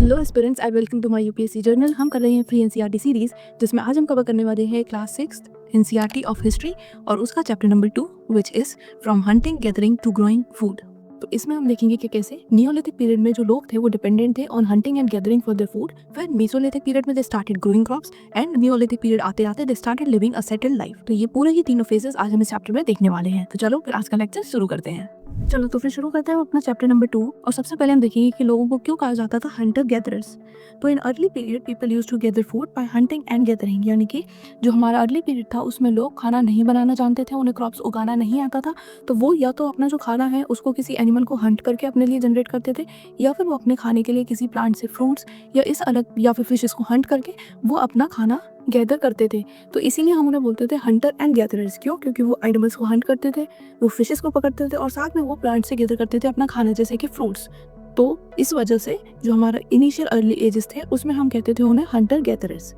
Hello aspirants, I welcome to my UPSC journal. हम कर रहे हैं फ्री एनसीईआरटी सीरीज, जिसमें आज हम कवर करने वाले हैं क्लास 6 एनसीईआरटी ऑफ हिस्ट्री और उसका chapter number 2 which is from hunting gathering to growing food. तो इसमें हम देखेंगे कि कैसे नियोलिथिक पीरियड में जो लोग थे वो डिपेंडेंट थे on hunting and gathering for their food. फिर मेसोलिथिक पीरियड में they started growing crops and Neolithic period आते आते they started living a settled life. तो ये पूरे ही तीनों फेजेस आज हम इस चैप्टर में देखने वाले हैं। तो चलो फिर आज का लेक्चर शुरू करते हैं। चलो तो फिर शुरू करते हैं अपना चैप्टर नंबर 2। और सबसे पहले हम देखेंगे कि लोगों को क्यों कहा जाता था हंटर गैदरर्स। तो in early period people used to gather food by hunting and gathering, यानी कि जो हमारा अर्ली पीरियड था उसमें लोग खाना नहीं बनाना जानते थे, उन्हें क्रॉप्स उगाना नहीं आता था। तो वो या तो अपना जो खाना है उसको किसी एनिमल को हंट करके अपने लिए जनरेट करते थे, या फिर वो अपने खाने के लिए किसी प्लांट से फ्रूट्स या इस अलग या फिर फिशेस को हंट करके वो अपना खाना गैदर करते थे। तो इसीलिए हम उन्हें बोलते थे हंटर एंड गैदरर्स। क्यों? क्योंकि वो एनिमल्स को हंट करते थे, वो फिशेस को पकड़ते थे और साथ में वो प्लांट से गैदर करते थे अपना खाना, जैसे कि फ्रूट्स। तो इस वजह से जो हमारा इनिशियल अर्ली एजेस थे उसमें हम कहते थे उन्हें हंटर गैदरर्स।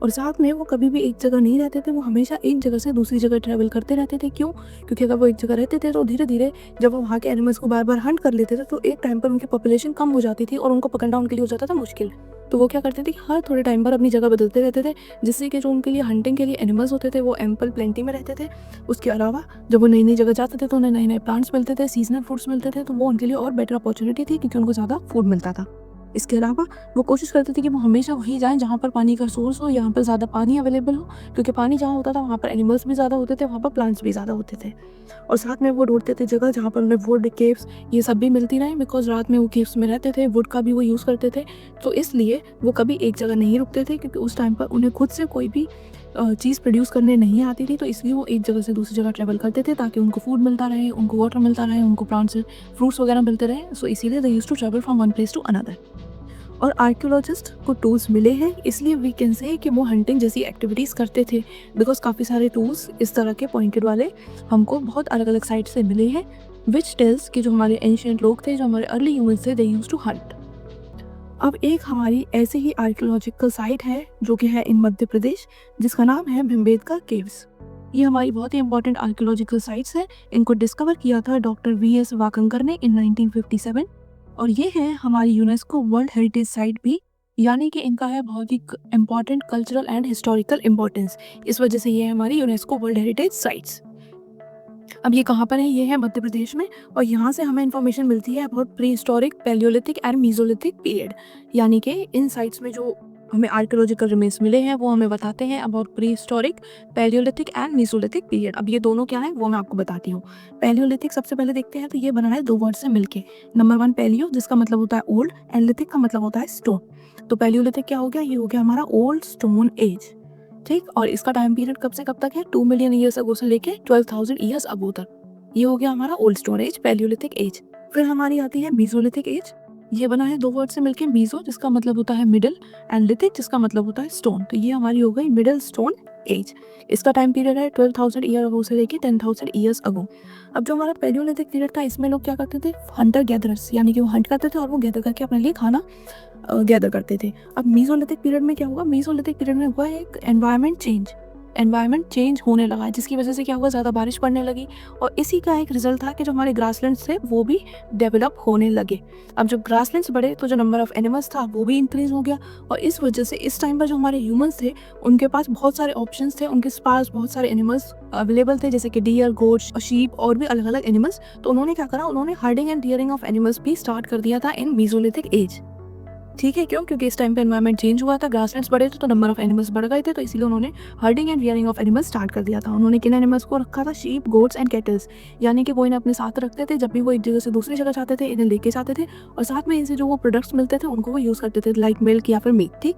और साथ में वो कभी भी एक जगह नहीं रहते थे, वो हमेशा एक जगह से दूसरी जगह ट्रैवल करते रहते थे। क्यों? क्योंकि अगर वो एक जगह रहते थे तो धीरे धीरे जब वो वहाँ के एनिमल्स को बार बार हंट कर लेते थे तो एक टाइम पर उनकी पॉपुलेशन कम हो जाती थी और उनको पकड़ना उनके लिए हो जाता था मुश्किल। तो वो क्या करते थे कि हर थोड़े टाइम पर अपनी जगह बदलते रहते थे, जिससे कि जो उनके लिए हंटिंग के लिए एनिमल्स होते थे वो एम्पल प्लेंटी में रहते थे। उसके अलावा जब वो नई नई जगह जाते थे तो उन्हें नए नए प्लांट्स मिलते थे, सीजनल फ्रूट्स मिलते थे, तो वो उनके लिए और बेटर अपॉर्चुनिटी थी क्योंकि उनको ज़्यादा फूड मिलता था। इसके अलावा वो कोशिश करते थे कि वो हमेशा वहीं जाएं जहाँ पर पानी का सोर्स हो, यहाँ पर ज़्यादा पानी अवेलेबल हो, क्योंकि पानी जहाँ होता था वहाँ पर एनिमल्स भी ज़्यादा होते थे, वहाँ पर प्लांट्स भी ज़्यादा होते थे। और साथ में वो ढूंढते थे जगह जहाँ पर उन्हें वुड, केव्स ये सब भी मिलती रहे, बिकॉज रात में वो केव्स में रहते थे, वुड का भी वो यूज़ करते थे। तो इसलिए वो कभी एक जगह नहीं रुकते थे, क्योंकि उस टाइम पर उन्हें खुद से कोई भी चीज़ प्रोड्यूस करने नहीं आती थी। तो इसलिए वो एक जगह से दूसरी जगह ट्रैवल करते थे ताकि उनको फूड मिलता रहे, उनको वाटर मिलता रहे, उनको प्लांट्स से फ्रूट्स वगैरह मिलते रहे। सो इसीलिए they used to travel from one place to another. और आर्कियोलॉजिस्ट को टूल्स मिले हैं, इसलिए वी कैन से कि वो हंटिंग जैसी एक्टिविटीज़ करते थे, बिकॉज काफ़ी सारे टूल्स इस तरह के पॉइंटेड वाले हमको बहुत अलग अलग साइट से मिले हैं, विच टेल्स कि जो हमारे एंशिएंट लोग थे, जो हमारे अर्ली ह्यूमंस थे, दे यूज्ड टू हंट। अब एक हमारी ऐसे ही आर्कियोलॉजिकल साइट है जो कि है इन मध्य प्रदेश, जिसका नाम है भिमबेटका केव्स। ये हमारी बहुत ही इंपॉर्टेंट आर्कियोलॉजिकल साइट्स है। इनको डिस्कवर किया था डॉक्टर वी.एस. वाकंकर ने इन 1957, और ये है हमारी यूनेस्को वर्ल्ड हेरिटेज साइट भी, यानी कि इनका है बहुत ही important cultural and historical importance. इस वजह से ये है हमारी यूनेस्को वर्ल्ड हेरिटेज साइट्स। अब ये कहाँ पर है? ये है मध्य प्रदेश में, और यहाँ से हमें इन्फॉर्मेशन मिलती है about pre historic, Palaeolithic and mesolithic period. यानी कि इन साइट्स में जो हमें आर्कियोलॉजिकल रिमेन्स मिले हैं वो हमें बताते हैं about pre historic, Palaeolithic and Mesolithic period. अब ये दोनों क्या है वो मैं आपको बताती हूँ। पैलियोलिथिक सबसे पहले देखते हैं, तो ये बना है दो वर्ड से मिलके। नंबर 1 पैलियो, जिसका मतलब होता है ओल्ड, एंड लिथिक का मतलब होता है स्टोन। तो पैलियोलिथिक क्या हो गया? ये हो गया हमारा ओल्ड स्टोन एज। ठीक, और इसका टाइम पीरियड कब से कब तक है? 2 मिलियन ईयर्स अगो से लेके 12,000 ईयर्स अगो तक। ये हो गया हमारा old stone age, palaeolithic age. फिर हमारी आती है मीसोलिथिक एज। ये बना है दो वर्ड से मिलके, मीसो जिसका मतलब होता है मिडिल, एंड लिथिक जिसका मतलब होता है स्टोन। तो ये हमारी हो गई मिडिल स्टोन एज। इसका टाइम पीरियड है 12,000 ईयर अगो से लेके 10,000 ईयर्स अगो। अब जो हमारा पैलियोलिथिक पीरियड था, इसमें लोग क्या करते थे? हंटर गैदरर्स, यानी कि वो हंट करते थे और वो गैदर करके अपने लिए खाना गैदर करते थे। अब मीसोलिथिक पीरियड में क्या हुआ? मीसोलिथिक पीरियड में हुआ एक एनवायरनमेंट चेंज होने लगा, जिसकी वजह से क्या हुआ? ज़्यादा बारिश पड़ने लगी, और इसी का एक रिजल्ट था कि जो हमारे ग्रासलैंड्स थे वो भी डेवलप होने लगे। अब जब ग्रासलैंड्स बढ़े तो जो नंबर ऑफ एनिमल्स था वो भी इंक्रीज हो गया, और इस वजह से इस टाइम पर जो हमारे ह्यूमंस थे उनके पास बहुत सारे ऑप्शंस थे, उनके पास बहुत सारे एनिमल्स अवेलेबल थे, जैसे कि डियर, गोट्स, शीप और भी अलग अलग एनिमल्स। तो उन्होंने क्या करा? उन्होंने हर्डिंग एंड डियरिंग ऑफ एनिमल्स भी स्टार्ट कर दिया था इन मीसोलिथिक एज। ठीक है, क्यों? क्योंकि इस टाइम पे एनवायरनमेंट चेंज हुआ था, ग्रासलैंड्स बढ़े थे, तो नंबर ऑफ एनिमल्स बढ़ गए थे, तो इसीलिए उन्होंने herding and rearing of animals start कर दिया था। उन्होंने किन एनिमल्स को रखा था? शीप, गोट्स एंड कैटल्स, यानी कि वो इन्हें अपने साथ रखते थे। जब भी वो एक जगह से दूसरी जगह जाते थे इन्हें लेके जाते थे, और साथ में इनसे जो वो प्रोडक्ट्स मिलते थे उनको वो यूज़ करते थे, लाइक मिल्क या फिर मीट। ठीक,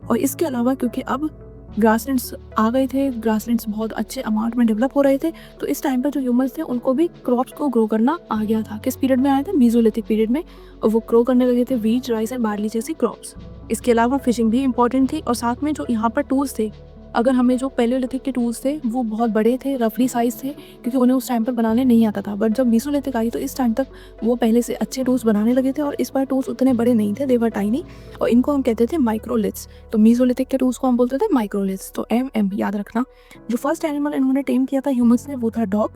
और इसके अलावा क्योंकि अब ग्रासलैंड्स आ गए थे, ग्रासलैंड्स बहुत अच्छे अमाउंट में डेवलप हो रहे थे, तो इस टाइम पर जो ह्यूमंस थे उनको भी क्रॉप्स को ग्रो करना आ गया था। किस पीरियड में आए थे? मीसोलिथिक पीरियड में, और वो ग्रो करने लगे थे व्हीट, राइस एंड बार्ली जैसी क्रॉप्स। इसके अलावा फिशिंग भी इंपॉर्टेंट थी, और साथ में जो यहाँ पर टूल्स थे, अगर हमें जो पैलियोलिथिक के टूल्स थे वो बहुत बड़े थे, रफली साइज थे, क्योंकि उन्हें उस टाइम पर बनाने नहीं आता था। बट जब मीसोलिथिक आई तो इस टाइम तक वो पहले से अच्छे टूल्स बनाने लगे थे, और इस बार टूल्स उतने बड़े नहीं थे, दे वर टाइनी, और इनको हम कहते थे माइक्रोलिथ्स। तो मीसोलिथिक के टूल्स को हम बोलते थे माइक्रोलिथ्स। तो MM याद रखना। जो फर्स्ट एनिमल इन्होंने टेम किया था ह्यूमंस ने वो था डॉग,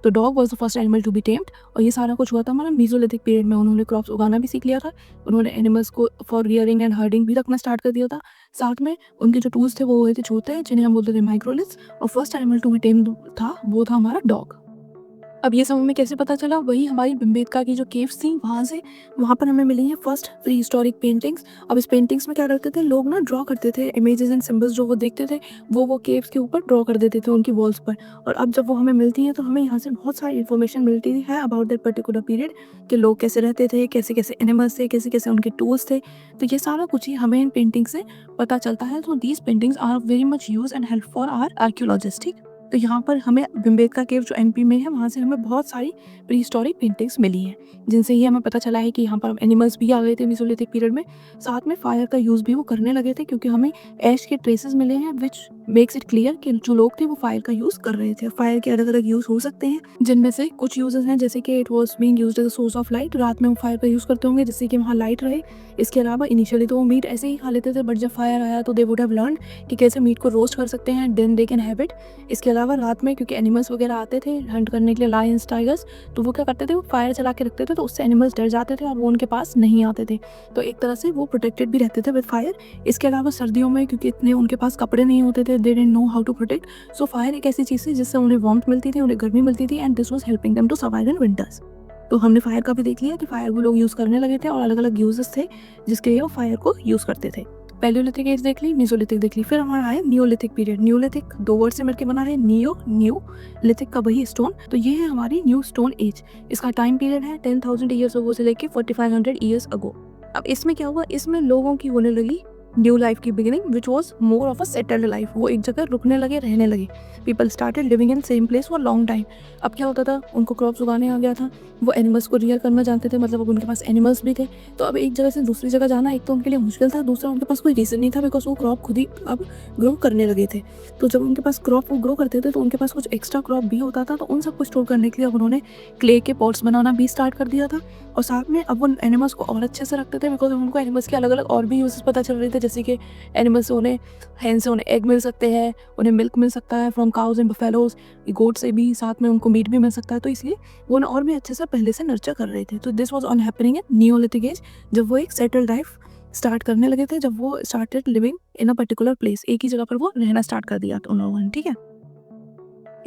तो dog was the first animal to be tamed. और ये सारा कुछ हुआ था हमारा मीजोलिथिक पीरियड में। उन्होंने क्रॉप्स उगाना भी सीख लिया था, उन्होंने एनिमल्स को फॉर रियरिंग एंड हर्डिंग भी रखना स्टार्ट कर दिया था। साथ में उनके जो टूल्स थे वो हुए थे चूते, जिन्हें हम बोलते थे माइक्रोलिथ्स। और first animal to be tamed था वो था हमारा डॉग। अब ये सब हमें कैसे पता चला? वही हमारी भिमबेटका की जो केव्स थी वहाँ पर हमें मिली हैं फर्स्ट प्री हिस्टोरिक पेंटिंग्स। अब इस पेंटिंग्स में क्या करते थे लोग ना, ड्रॉ करते थे इमेजेस एंड सिंबल्स जो वो देखते थे वो केव्स के ऊपर ड्रॉ कर देते थे उनकी वॉल्स पर। और अब जब वो हमें मिलती हैं तो हमें यहाँ से बहुत सारी इन्फॉर्मेशन मिलती है अबाउट दैट पर्टिकुलर पीरियड, कि लोग कैसे रहते थे, कैसे कैसे एनिमल्स थे, कैसे कैसे उनके टूल्स थे। तो ये सारा कुछ ही हमें इन पेंटिंग से पता चलता है। तो these paintings are very much use and help for our archaeologist. ठीक, तो यहाँ पर हमें भिमबेटका केव जो एमपी में है वहाँ से हमें बहुत सारी प्री हिस्टोरिक पेंटिंग्स मिली हैं, जिनसे ये हमें पता चला है कि यहाँ पर एनिमल्स भी आ गए थे मेसोलिथिक पीरियड में। साथ में फायर का यूज़ भी वो करने लगे थे, क्योंकि हमें ऐश के ट्रेसेस मिले हैं विच मेक्स इट क्लियर कि जो लोग थे वो फायर का यूज़ कर रहे थे। फायर के अलग अलग यूज़ हो सकते हैं, जिनमें से कुछ यूजेस हैं जैसे कि it was being used as a source of light. रात में वो फायर का यूज़ करते होंगे जिससे कि वहाँ लाइट रहे। इसके अलावा इनिशियली तो वो मीट ऐसे ही खा लेते थे, बट जब फायर आया तो दे वुड हैव लर्न कि कैसे मीट को रोस्ट कर सकते हैं, then they can have it. इसके अलावा रात में क्योंकि एनिमल्स वगैरह आते थे हंट करने के लिए, लायंस, टाइगर्स, तो वो क्या करते थे वो फायर चला के रखते थे, तो उससे एनिमल्स डर जाते थे और वो उनके पास नहीं आते थे। तो एक तरह से वो प्रोटेक्टेड भी रहते थे विद फायर। इसके अलावा सर्दियों में क्योंकि इतने उनके पास कपड़े नहीं होते थे, they didn't know how to protect, so fire एक ऐसी चीज़ थी जिससे उन्हें वार्मथ मिलती थी, उन्हें गर्मी मिलती थी, and this was helping them to survive in winters. तो हमने फायर का भी देख लिया कि फायर भी लोग यूज़ करने लगे थे और अलग अलग यूजेस थे जिसके लिए वो फायर को यूज़ करते थे। पैलियोलिथिक एज देख ली, मेसोलिथिक देख ली, फिर हमारा है नियोलिथिक पीरियड। नियोलिथिक 2 वर्ड से मिलकर बना है, न्यू लिथिक का वही स्टोन। तो ये है हमारी न्यू स्टोन एज। इसका टाइम पीरियड है 10,000 ईयर्स अगो से लेके 4500 ईयर्स अगो। अब इसमें क्या हुआ, इसमें लोगों की होने लगी न्यू लाइफ की beginning which was more of a settled life. वो एक जगह रुकने लगे, रहने लगे। People started living in same place for long time. अब क्या होता था, उनको क्रॉप्स उगाने आ गया था, वो एनिमल्स को रियर करना जानते थे, मतलब अब उनके पास एनिमल्स भी थे। तो अब एक जगह से दूसरी जगह जाना एक तो उनके लिए मुश्किल था, दूसरा उनके पास कोई रीज़न नहीं था बिकॉज वो क्रॉप खुद ही अब ग्रो करने लगे थे। तो जब उनके पास क्रॉप वो ग्रो करते थे तो उनके पास कुछ एक्स्ट्रा क्रॉप भी होता था, तो उन सबको स्टोर करने के लिए अब उन्होंने क्ले के पॉट्स बनाना भी स्टार्ट कर दिया था। और साथ में अब वो एनिमल्स को और अच्छे से रखते थे बिकॉज उनको एनिमल्स के अलग अलग और भी यूजेस पता चल रहे थे, जैसे कि एनिमल्स से उन्हें हैन से उन्हें एग मिल सकते हैं, उन्हें मिल्क मिल सकता है फ्रॉम काउज एंड बफेलोज, गोट से भी, साथ में उनको मीट भी मिल सकता है। तो इसलिए वो और भी अच्छे से पहले से नर्चर कर रहे थे। तो this was on happening in neolithic age, जब वो एक सेटल्ड लाइफ स्टार्ट करने लगे थे, जब वो started living in a particular place, एक ही जगह पर वो रहना स्टार्ट कर दिया उन लोगों ने। ठीक है,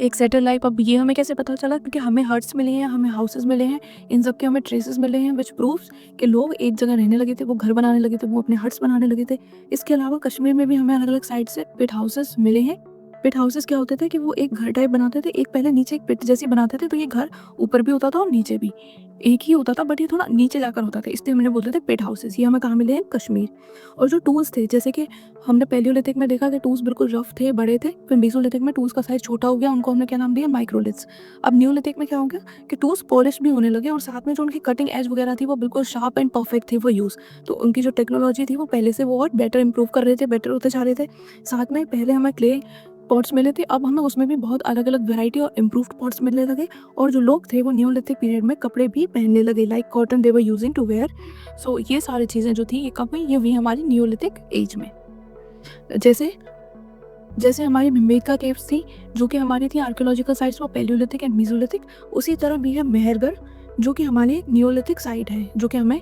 एक सेटल लाइफ। अब ये हमें कैसे पता चला, क्योंकि हमें हट्स मिले हैं, हमें हाउसेस मिले हैं, इन सब के हमें ट्रेसेस मिले हैं विच प्रूव्स कि लोग एक जगह रहने लगे थे, वो घर बनाने लगे थे, वो अपने हट्स बनाने लगे थे। इसके अलावा कश्मीर में भी हमें अलग अलग साइड से पिट हाउसेस मिले हैं। पिट हाउसेस क्या होते थे कि वो एक घर टाइप बनाते थे, एक पहले नीचे एक पिट जैसी बनाते थे, तो ये घर ऊपर भी होता था और नीचे भी एक ही होता था, बट ये थोड़ा नीचे जाकर होता था, इसलिए हमने बोलते थे पिट हाउसेस। ये हमें कहाँ मिले हैं, कश्मीर। और जो टूल्स थे, जैसे कि हमने पैलियोलिथिक में देखा कि टूल्स बिल्कुल रफ थे, बड़े थे, फिर मेसोलिथिक में टूल्स का साइज छोटा हो गया, उनको हमने क्या नाम दिया, माइक्रोलिथ्स। अब न्यूलिथिक में क्या हो गया कि टूल्स पॉलिश भी होने लगे और साथ में जो उनकी कटिंग एज वगैरह थी वो बिल्कुल शार्प एंड परफेक्ट थी वो यूज़। तो उनकी जो टेक्नोलॉजी थी वो पहले से वो और बेटर इंप्रूव कर रहे थे, बेटर होते जा रहे थे। साथ में पहले हमें क्ले पॉट्स मिले थे, अब हमें उसमें भी बहुत अलग अलग वैरायटी और इम्प्रूव्ड पॉट्स मिलने लगे। और जो लोग थे वो न्यूलिथिक पीरियड में कपड़े भी पहनने लगे, like cotton they were using to wear. So ये सारी चीज़ें जो थी ये कब हुई, ये हुई हमारी न्यूलिथिक एज में। जैसे जैसे हमारी भिमबेटका केव्स थी जो कि हमारी थी आर्कियोलॉजिकल साइट्स, वो पैलियोलिथिक एंड मेसोलिथिक, उसी तरह भी है मेहरगढ़ जो कि हमारी न्यूलिथिक साइट है, जो कि हमें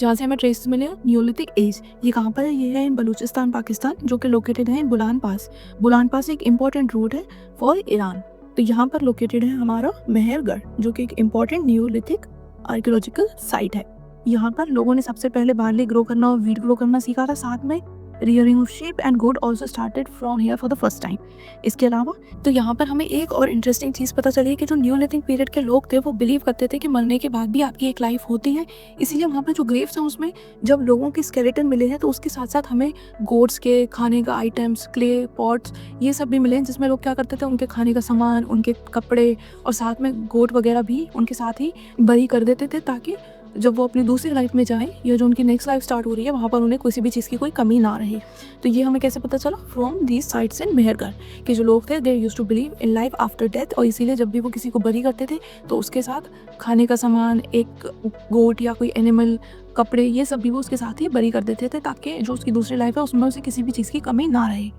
जहाँ से हमें ट्रेसेस मिले न्यूलिथिक एज। ये कहाँ पर है, ये है इन बलूचिस्तान पाकिस्तान, जो कि लोकेटेड है इन बुलान पास। बुलान पास एक इंपॉर्टेंट रूट है फॉर ईरान। तो यहाँ पर लोकेटेड है हमारा मेहरगढ़, जो कि एक इम्पॉर्टेंट न्यूलिथिक आर्कियोलॉजिकल साइट है। यहाँ पर लोगों ने सबसे पहले बार्ली ग्रो करना और वीट ग्रो करना सीखा था, साथ में rearing of sheep and goat also started from here for the first time. इसके अलावा तो यहाँ पर हमें एक और इंटरेस्टिंग चीज़ पता चली कि जो न्यूलिथिक पीरियड के लोग थे वो बिलीव करते थे कि मरने के बाद भी आपकी एक लाइफ होती है। इसीलिए वहाँ पर जो ग्रेव्स हैं उसमें जब लोगों के स्केलेटन मिले हैं तो उसके साथ साथ हमें गोट्स के खाने का आइटम्स, क्ले पॉट्स, ये सब भी मिले हैं, जिसमें लोग क्या करते थे उनके खाने का सामान, उनके कपड़े और साथ में गोट वगैरह भी उनके साथ ही बरी कर देते थे, ताकि जब वो अपनी दूसरी लाइफ में जाएं या जो उनकी नेक्स्ट लाइफ स्टार्ट हो रही है वहाँ पर उन्हें किसी भी चीज़ की कोई कमी ना रहे। तो ये हमें कैसे पता चला, from these sites in Mehrgarh, कि जो लोग थे they used to believe in life after death. और इसीलिए जब भी वो किसी को बरी करते थे तो उसके साथ खाने का सामान, एक गोट या कोई एनिमल, कपड़े, ये सब भी वो उसके साथ ही बरी कर देते थे, ताकि जो उसकी दूसरी लाइफ है उसमें उसे किसी भी चीज़ की कमी ना रहे।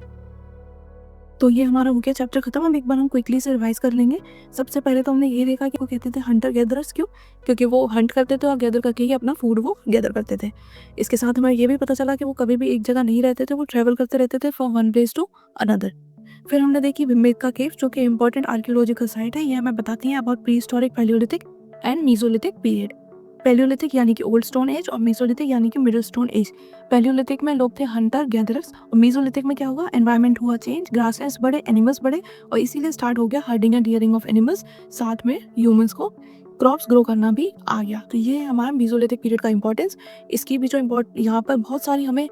तो ये हमारा हो गया चैप्टर खत्म। अब एक बार हम क्विकली से रिवाइज कर लेंगे। सबसे पहले तो हमने ये देखा कि वो कहते थे हंटर गैदरर्स, क्यों? क्योंकि वो हंट करते थे और गैदर करके ही अपना फूड वो गैदर करते थे। इसके साथ हमें ये भी पता चला कि वो कभी भी एक जगह नहीं रहते थे, वो ट्रैवल करते रहते थे from one place to another. फिर हमने देखी भीमबेटका केव, जो कि इंपॉर्टेंट आर्कियोलॉजिकल साइट है। ये हमें बताती है about pre historic, Palaeolithic and Mesolithic period. Palaeolithic यानी कि ओल्ड स्टोन एज और मेसोलिथिक यानी कि मिडिल स्टोन एज। पैलियोलिथिक में लोग थे हंटर गैदरर्स और मेसोलिथिक में क्या हुआ, एनवायरनमेंट हुआ चेंज, ग्रासलैंड्स बढ़े, एनिमल्स बढ़े और इसीलिए स्टार्ट हो गया हर्डिंग एंड डियरिंग ऑफ एनिमल्स। साथ में ह्यूमंस को क्रॉप्स ग्रो करना भी आ गया। तो ये हमारा मेसोलिथिक पीरियड का इंपॉर्टेंस। इसकी भी जो यहाँ पर बहुत सारी हमें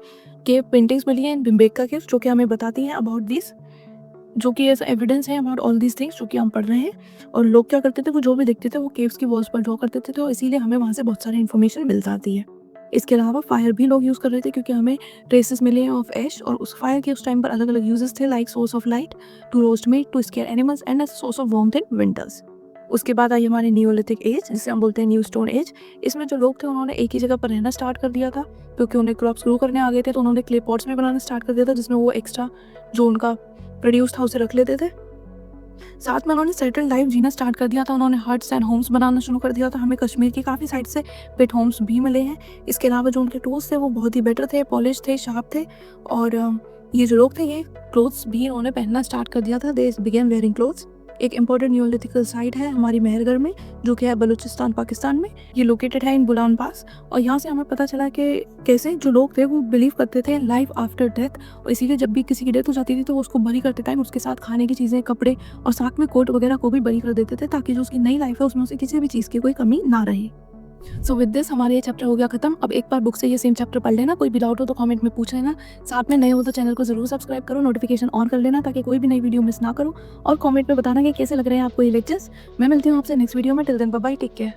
केव पेंटिंग्स मिली हैं भीमबेटका केव, जो कि हमें बताती हैं अबाउट दिस, जो कि ऐसा एविडेंस है अबाउट ऑल दीज थिंग्स जो कि हम पढ़ रहे हैं। और लोग क्या करते थे, वो जो भी देखते थे वो केव्स की वॉल्स पर ड्रॉ करते थे, तो इसीलिए हमें वहाँ से बहुत सारी इन्फॉर्मेशन मिल जाती है। इसके अलावा फायर भी लोग यूज़ कर रहे थे, क्योंकि हमें ट्रेसेस मिले हैं ऑफ ऐश, और उस फायर के उस टाइम पर अलग अलग यूजेस थे, like source of light, to roast meat, to scare animals and as source of warmth in winters. उसके बाद आई हमारी नियोलिथिक एज, जिसे हम बोलते हैं न्यू स्टोन एज। इसमें जो लोग थे उन्होंने एक ही जगह पर रहना स्टार्ट कर दिया था, क्योंकि उन्हें क्रॉप्स ग्रो करने आ गए थे, तो उन्होंने क्ले पॉट्स में बनाना स्टार्ट कर दिया था, जिसमें वो एक्स्ट्रा जो उनका प्रोड्यूस था उसे रख लेते थे। साथ में उन्होंने सेटल लाइफ जीना स्टार्ट कर दिया था, उन्होंने हट्स एंड होम्स बनाना शुरू कर दिया था। हमें कश्मीर की काफ़ी साइड से पेट होम्स भी मिले हैं। इसके अलावा जो उनके टूल्स थे वो बहुत ही बेटर थे, पॉलिश थे, शार्प थे, और ये जो लोग थे ये क्लोथ्स भी उन्होंने पहनना स्टार्ट कर दिया था। दे बिगेन वेयरिंग क्लोथ्स। एक इंपॉर्टेंट न्यूलिथिकल साइट है हमारी मेहरगढ़ में, जो कि है बलूचिस्तान पाकिस्तान में। ये लोकेटेड है इन बुलान पास, और यहाँ से हमें पता चला कि कैसे जो लोग थे वो बिलीव करते थे लाइफ आफ्टर डेथ, और इसीलिए जब भी किसी की डेथ हो जाती थी तो वो उसको बरी करते टाइम उसके साथ खाने की चीज़ें, कपड़े और साथ में कोट वगैरह को भी बरी कर देते थे, ताकि जो उसकी नई लाइफ है उसमें उसे किसी भी चीज़ की कोई कमी ना रहे। सो विद दिस हमारा ये चैप्टर हो गया खत्म। अब एक बार बुक से ये सेम चैप्टर पढ़ लेना, कोई भी डाउट हो तो कमेंट में पूछ लेना। साथ में नए हो तो चैनल को जरूर सब्सक्राइब करो, नोटिफिकेशन ऑन कर लेना, ताकि कोई भी नई वीडियो मिस ना करो, और कमेंट में बताना कि कैसे लग रहे हैं आपको ये लेक्चर्स। मैं मिलती हूँ आपसे नेक्स्ट वीडियो में। Till then bye bye, take care.